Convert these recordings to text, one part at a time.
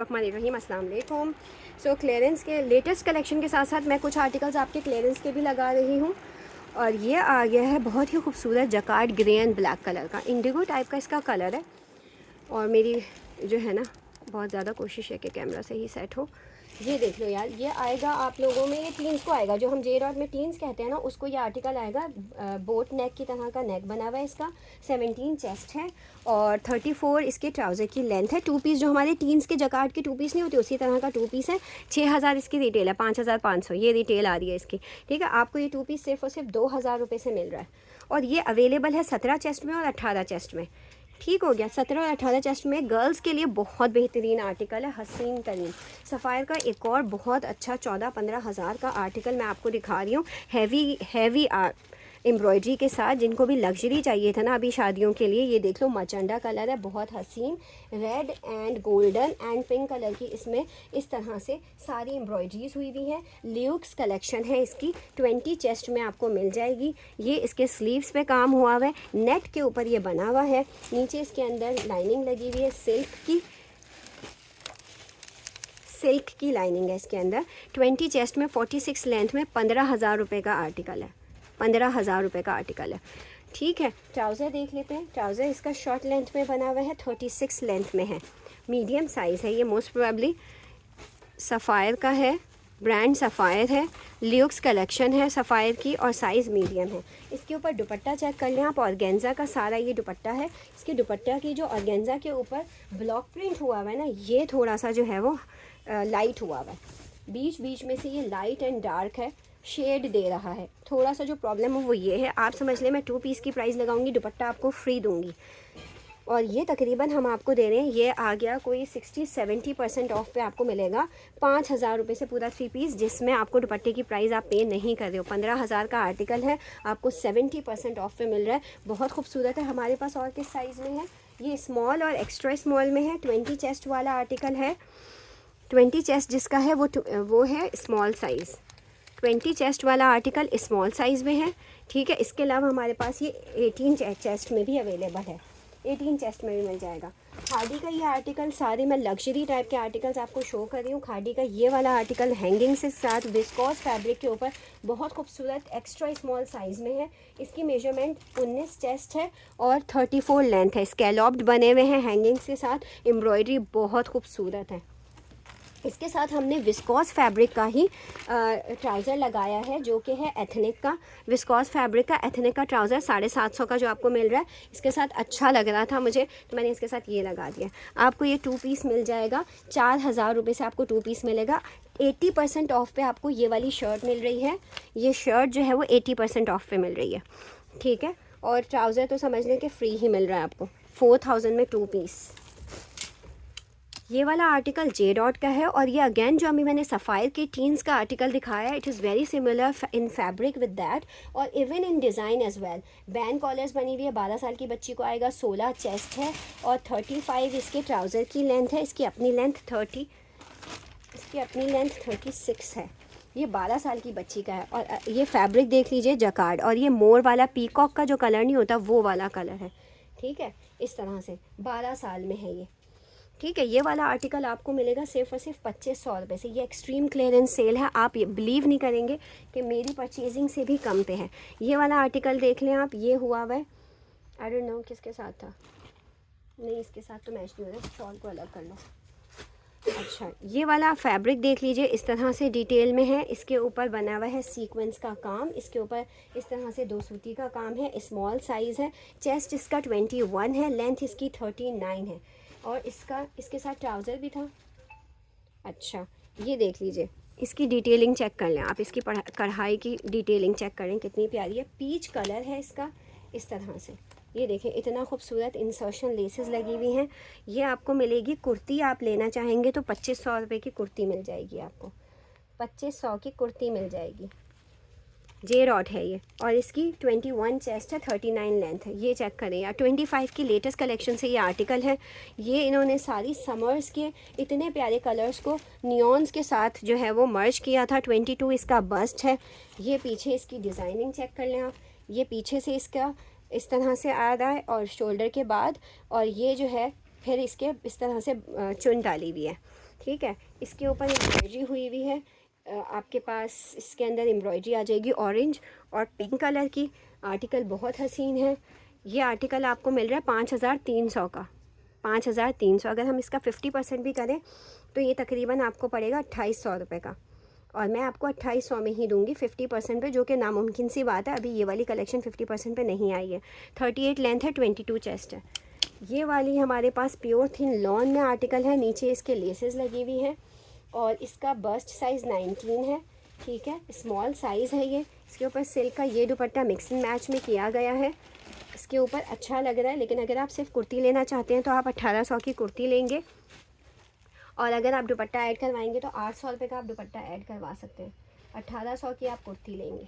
रहीम अस्सलाम वालेकुम। सो क्लियरेंस के लेटेस्ट कलेक्शन के साथ साथ मैं कुछ आर्टिकल्स आपके क्लियरेंस के भी लगा रही हूँ। और ये आ गया है बहुत ही खूबसूरत jacquard grey and black colour का, इंडिगो टाइप का इसका कलर है। और मेरी जो है ना बहुत ज़्यादा कोशिश है कि कैमरा से ही सेट हो। ये देख लो यार, ये आएगा आप लोगों में, ये टीन्स को आएगा, जो हम जे डॉट में टीन्स कहते हैं ना, उसको ये आर्टिकल आएगा। बोट नेक की तरह का नेक बना हुआ है इसका, 17 चेस्ट है और 34 इसके ट्राउज़र की लेंथ है। टू पीस जो हमारे टीन्स के जकार्ड की टू पीस नहीं होती, उसी तरह का टू पीस है। 6000 इसकी रिटेल है, 5500 ये रिटेल आ रही है इसकी। ठीक है, आपको ये टू पीस सिर्फ और सिर्फ 2000 रुपये से मिल रहा है। और ये अवेलेबल है 17 चेस्ट में और 18 चेस्ट में। ठीक हो गया, 17 और 18 चेस्ट में गर्ल्स के लिए बहुत बेहतरीन आर्टिकल है, हसीन तरीन। सफ़ायर का एक और बहुत अच्छा 14-15 हज़ार का आर्टिकल मैं आपको दिखा रही हूँ, हैवी एम्ब्रॉयडरी के साथ। जिनको भी लग्जरी चाहिए था ना अभी शादियों के लिए, ये देख लो मचंडा कलर है, बहुत हसीन, red and golden and pink colour की इसमें इस तरह से सारी एम्ब्रॉयडरीज हुई हुई हैं। ल्यूक्स कलेक्शन है इसकी, 20 चेस्ट में आपको मिल जाएगी। ये इसके स्लीव्स पे काम हुआ हुआ है, नेट के ऊपर ये बना हुआ है, नीचे इसके अंदर लाइनिंग लगी हुई है, सिल्क की लाइनिंग है इसके अंदर। 20 चेस्ट में 46 लेंथ में 15,000 रुपये का आर्टिकल है, 15,000 रुपये का आर्टिकल है। ठीक है, ट्राउज़र देख लेते हैं। ट्राउज़र इसका शॉर्ट लेंथ में बना हुआ है, 36 लेंथ में है, मीडियम साइज़ है ये, मोस्ट प्रोबेबली सफ़ायर का है, ब्रांड सफ़ायर है, ल्यूक्स कलेक्शन है सफ़ायर की और साइज़ मीडियम है। इसके ऊपर दुपट्टा चेक कर लें आप, ऑर्गेन्जा का सारा ये दुपट्टा है। इसके दुपट्टा की जो ऑर्गेन्जा के ऊपर ब्लॉक प्रिंट हुआ हुआ है ना, ये थोड़ा सा जो है वो लाइट हुआ हुआ है, बीच बीच में से ये लाइट एंड डार्क है, शेड दे रहा है। थोड़ा सा जो प्रॉब्लम है वो ये है, आप समझ लें मैं 2 पीस की प्राइस लगाऊंगी, दुपट्टा आपको फ्री दूंगी। और ये तकरीबन हम आपको दे रहे हैं, ये आ गया कोई 60-70% ऑफ पे आपको मिलेगा, 5000 रुपये से पूरा 3 पीस, जिसमें आपको दुपट्टे की प्राइस आप पे नहीं कर रहे हो। 15,000 का आर्टिकल है, आपको 70% ऑफ पे मिल रहा है, बहुत खूबसूरत है। हमारे पास और किस साइज़ में है, ये स्मॉल और एक्स्ट्रा स्मॉल में है। 20 चेस्ट वाला आर्टिकल है, 20 चेस्ट जिसका है वो है स्मॉल साइज़। 20 चेस्ट वाला आर्टिकल स्मॉल साइज़ में है। ठीक है, इसके अलावा हमारे पास ये 18 चेस्ट में भी अवेलेबल है, 18 चेस्ट में भी मिल जाएगा। खादी का ये आर्टिकल, सारे मैं लग्जरी टाइप के आर्टिकल्स आपको शो कर रही हूँ। खादी का ये वाला आर्टिकल हैंगिंग से साथ विस्कोस फैब्रिक के ऊपर, बहुत खूबसूरत एक्स्ट्रा स्मॉल साइज़ में है। इसकी मेजरमेंट 19 चेस्ट है और 34 लेंथ है। स्कैलॉप्ड बने हुए हैं हैंगिंग्स के साथ, एम्ब्रॉयडरी बहुत खूबसूरत है। इसके साथ हमने विस्कोस फैब्रिक का ही ट्राउज़र लगाया है, जो कि है एथनिक का, विस्कोस फैब्रिक का एथनिक का ट्राउज़र 750 का जो आपको मिल रहा है। इसके साथ अच्छा लग रहा था मुझे, तो मैंने इसके साथ ये लगा दिया। आपको ये 2 पीस मिल जाएगा, 4000 रुपये से आपको 2 पीस मिलेगा। 80% ऑफ पे आपको ये वाली शर्ट मिल रही है, ये शर्ट जो है वो 80% ऑफ पे मिल रही है। ठीक है, और ट्राउज़र तो समझ लें कि फ्री ही मिल रहा है आपको, 4000 में 2 पीस। ये वाला आर्टिकल जे डॉट का है, और ये अगेन जो अभी मैंने सफ़ायर की टीन्स का आर्टिकल दिखाया है, it is very similar in fabric with that और even in design as well. Band collars बनी हुई है, 12 साल की बच्ची को आएगा, 16 चेस्ट है और 35 इसके ट्राउज़र की लेंथ है। इसकी अपनी लेंथ 36 है। ये 12 साल की बच्ची का है। और ये फैब्रिक देख लीजिए जकार्ड, और ये मोर वाला पीकॉक का जो कलर नहीं होता वो वाला कलर है। ठीक है, इस तरह से 12 साल में है ये। ठीक है, ये वाला आर्टिकल आपको मिलेगा सिर्फ और सिर्फ 2500 रुपये से। ये एक्सट्रीम क्लियरेंस सेल है, आप ये बिलीव नहीं करेंगे कि मेरी परचेजिंग से भी कम पे है। ये वाला आर्टिकल देख लें आप, ये हुआ हुआ है, आई डोंट नो किसके साथ था, नहीं इसके साथ तो मैच नहीं हो रहा, शॉल को अलग कर लो। अच्छा, ये वाला फैब्रिक देख लीजिए, इस तरह से डिटेल में है, इसके ऊपर बना हुआ है सीक्वेंस का काम, इसके ऊपर इस तरह से 2 सूती का काम है, स्मॉल साइज़ है, चेस्ट इसका 21 है, लेंथ इसकी 39 है और इसके साथ ट्राउज़र भी था। अच्छा, ये देख लीजिए, इसकी डिटेलिंग चेक कर लें आप, इसकी कढ़ाई की डिटेलिंग चेक करें कितनी प्यारी है। पीच कलर है इसका, इस तरह से ये देखें, इतना खूबसूरत इंसर्शन लेसेस लगी हुई हैं। ये आपको मिलेगी, कुर्ती आप लेना चाहेंगे तो 2500 रुपये की कुर्ती मिल जाएगी आपको, 2500 की कुर्ती मिल जाएगी। जे डॉट है ये, और इसकी 21 चेस्ट है, 39 लेंथ है। ये चेक करें यार, 25 की लेटेस्ट कलेक्शन से ये आर्टिकल है। ये इन्होंने सारी समर्स के इतने प्यारे कलर्स को नियॉन्स के साथ जो है वो मर्ज किया था। 22 इसका बस्ट है। ये पीछे इसकी डिज़ाइनिंग चेक कर लें आप, ये पीछे से इसका इस तरह से आ रहा है और शोल्डर के बाद, और ये जो है फिर इसके इस तरह से चुन डाली हुई है। ठीक है। इसके ऊपर एम्ब्रॉयडरी हुई हुई है, आपके पास इसके अंदर एम्ब्रॉयडरी आ जाएगी ऑरेंज और पिंक कलर की। आर्टिकल बहुत हसीन है। ये आर्टिकल आपको मिल रहा है 5300 का, 5300। अगर हम इसका 50% भी करें तो ये तकरीबन आपको पड़ेगा 2800 रुपये का, और मैं आपको 2800 में ही दूंगी 50% पे, जो कि नामुमकिन सी बात है। अभी ये वाली कलेक्शन 50% पे नहीं आई है। 38 लेंथ है, 22 चेस्ट है। ये वाली हमारे पास प्योर थिन लॉन में आर्टिकल है, नीचे इसके लेसेस लगी हुई हैं, और इसका बस्ट साइज़ 19 है। ठीक है, स्मॉल साइज़ है ये। इसके ऊपर सिल्क का ये दुपट्टा मिक्स एंड मैच में किया गया है। इसके ऊपर अच्छा लग रहा है, लेकिन अगर आप सिर्फ कुर्ती लेना चाहते हैं तो आप 1800 की कुर्ती लेंगे, और अगर आप दुपट्टा ऐड करवाएंगे तो 800 रुपये का आप दुपट्टा ऐड करवा सकते हैं। 1800 की आप कुर्ती लेंगे।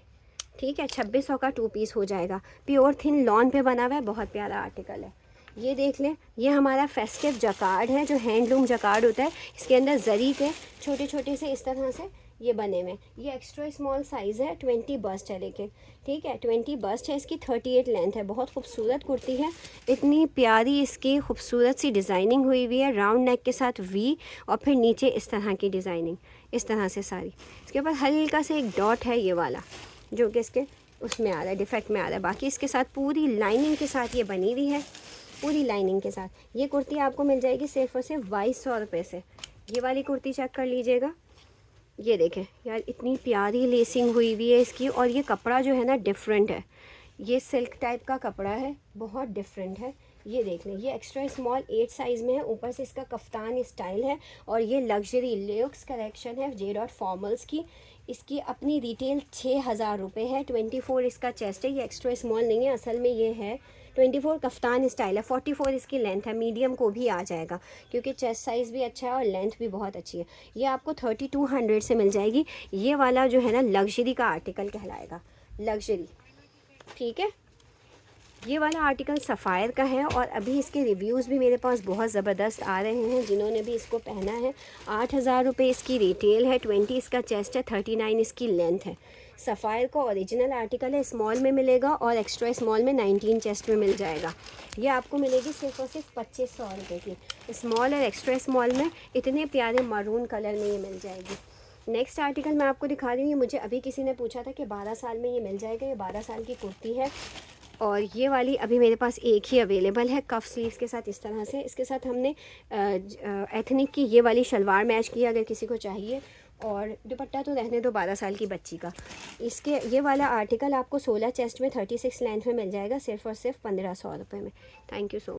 ठीक है, 2600 का 2 पीस हो जाएगा। प्योर थिन लॉन पे बना हुआ है, बहुत प्यारा आर्टिकल है। ये देख लें, ये हमारा फेस्टिव जकार्ड है, जो हैंडलूम जकार्ड होता है। इसके अंदर जरी के छोटे छोटे से इस तरह से ये बने हुए। ये एक्स्ट्रा स्मॉल साइज़ है, 20 बस्ट है, लेकिन ठीक है 20 बस्ट है इसकी, 38 लेंथ है। बहुत खूबसूरत कुर्ती है, इतनी प्यारी इसकी खूबसूरत सी डिज़ाइनिंग हुई हुई है, राउंड नेक के साथ वी, और फिर नीचे इस तरह की डिज़ाइनिंग, इस तरह से सारी। इसके ऊपर हल्का से एक डॉट है ये वाला, जो कि इसके उसमें आ रहा है, डिफेक्ट में आ रहा है। बाकी इसके साथ पूरी लाइनिंग के साथ ये बनी हुई है, पूरी लाइनिंग के साथ। ये कुर्ती आपको मिल जाएगी सिर्फ और सिर्फ 2200 रुपये से। ये वाली कुर्ती चेक कर लीजिएगा, ये देखें यार, इतनी प्यारी लेसिंग हुई हुई है इसकी, और ये कपड़ा जो है ना डिफरेंट है, ये सिल्क टाइप का कपड़ा है, बहुत डिफरेंट है। ये देख लें, ये एक्स्ट्रा स्मॉल 8 साइज़ में है, ऊपर से इसका कफ्तान स्टाइल है, और ये लग्जरी लुक्स कलेक्शन है जे डॉट फॉर्मल्स की। इसकी अपनी रिटेल 6000 रुपये है। 24 इसका चेस्ट है, ये एक्स्ट्रा स्मॉल नहीं है, असल में ये है 24 कफ्तान स्टाइल है। 44 इसकी लेंथ है, मीडियम को भी आ जाएगा, क्योंकि चेस्ट साइज़ भी अच्छा है और लेंथ भी बहुत अच्छी है। ये आपको 3200 से मिल जाएगी। ये वाला जो है ना लग्जरी का आर्टिकल कहलाएगा, लग्जरी। ठीक है, ये वाला आर्टिकल सफ़ायर का है, और अभी इसके रिव्यूज़ भी मेरे पास बहुत ज़बरदस्त आ रहे हैं जिन्होंने भी इसको पहना है। 8000 रुपये इसकी रिटेल है, 20 इसका चेस्ट है, 39 इसकी लेंथ है। सफ़ायर का ओरिजिनल आर्टिकल है, स्मॉल में मिलेगा और एक्स्ट्रा स्मॉल में 19 चेस्ट में मिल जाएगा। ये आपको मिलेगी सिर्फ और सिर्फ 2500 रुपये की। स्मॉल और एक्स्ट्रा स्मॉल में इतने प्यारे मरून कलर में ये मिल जाएगी। नेक्स्ट आर्टिकल मैं आपको दिखा रही हूँ। मुझे अभी किसी ने पूछा था कि 12 साल में ये मिल जाएगा, ये 12 साल की कुर्ती है, और ये वाली अभी मेरे पास एक ही अवेलेबल है, कफ स्लीव्स के साथ इस तरह से। इसके साथ हमने एथनिक की ये वाली शलवार मैच की, अगर किसी को चाहिए, और दुपट्टा तो रहने दो 12 साल की बच्ची का। इसके ये वाला आर्टिकल आपको 16 चेस्ट में 36 लेंथ में मिल जाएगा, सिर्फ और सिर्फ 1500 रुपये में। Thank you so much.